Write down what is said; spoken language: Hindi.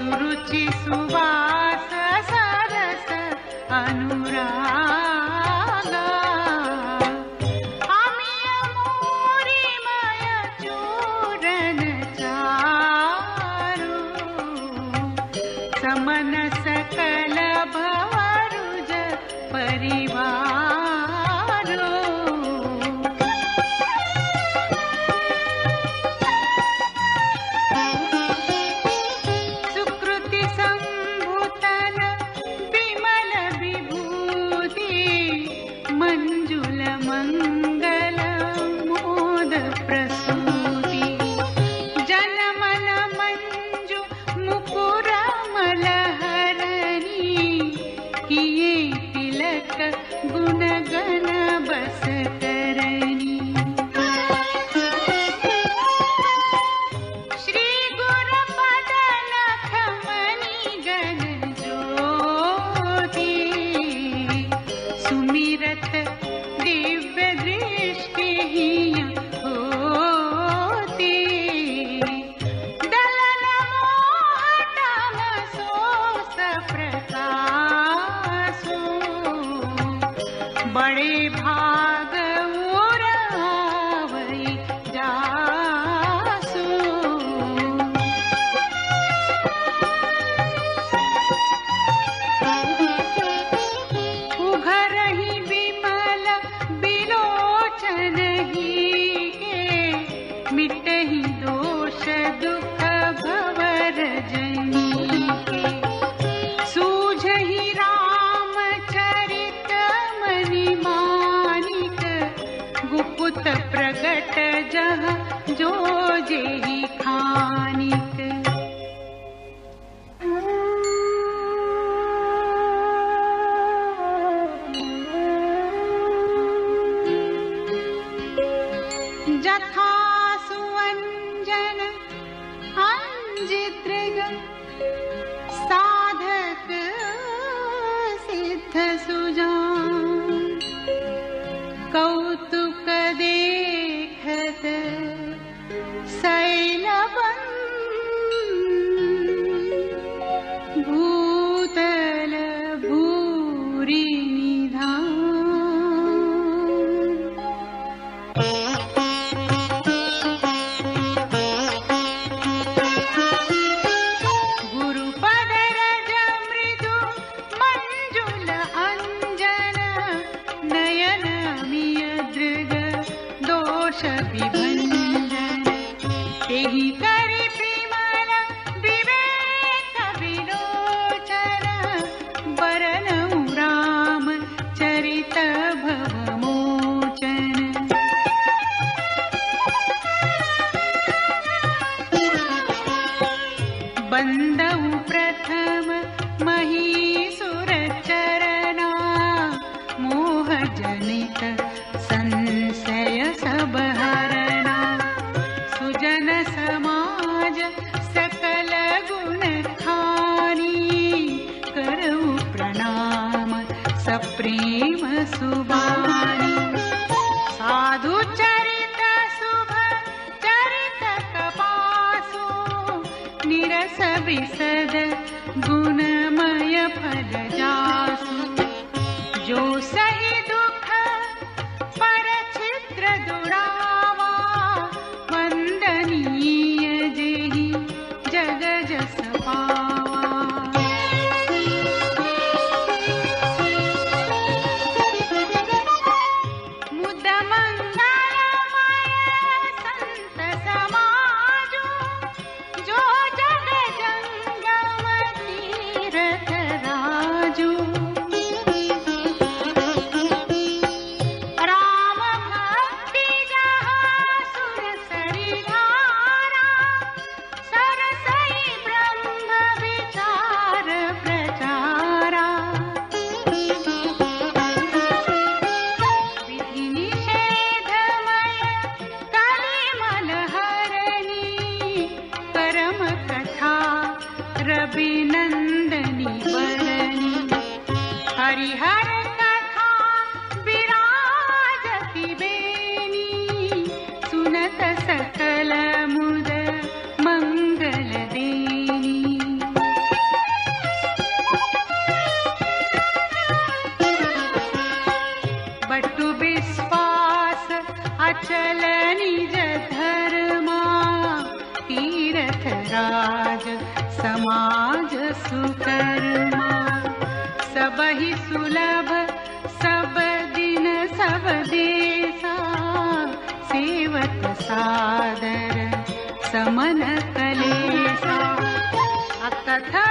सुरुचि सुवास सरस अनुराग अमिय मूरिमय चूरन चारु समन सकल भवरुज परिवारो सुकृति संभूतन विमल विभूति मंजुल मंगल मोद प्रसूति जनमन मंजु मुकुर मलहरणी किए तिलक गुण गण बस करणी श्री गुरु पद नख मणि गण ज्योति सुमिरत दिव्य दृष्टि होती दलन मोहतम सोस प्रकाशो बड़े भाग उरावई जासु उघरहि विमल बिलोचन ही के मिटहि दोष दुख भवर जनी के सूझहि रामचरित मनि मानिक गुप्त प्रगट जह जो जेहि खानिक जथा सुवंजन अंजितृग साधक सिद्ध सुजान कौतुक देखत शैलवन भूतल भूरि निधान गुरुपद रज मृदु मंजुल अंजन नयन अमिय दृग दोष विभंजन तेहि करि प्रिमल विवेक विलोचन वरनउ राम चरित भवमोचन बंदउ प्रथम महीसुर चरना मोह जनित संशय सब हरना सुजन समाज सकल गुण खानी करऊ प्रणाम सप्रेम सुबानी साधु चरित शुभ चरित कपासो निरस विसद गुणमय फल जासु जो सही दुख पर छिद्र दुरावा वंदनीय जेहि जग जस पावा मुद मंगलमय संत समाजो जो जग जंगम तीरथ राजू राम भक्ति जहाँ सुर सरी धारा सरसई ब्रह्म विचार प्रचारा विधि निषेधमय कलिमल हरणी परम कथा रविनंदनी वरणी हरिहर कथा विराजति बेनी सुनत सकल मुद मंगल देनी समाज सुकर्मा सबहि सुलभ सब दिन सब देसा सेवत सादर समन कलेसा अकथा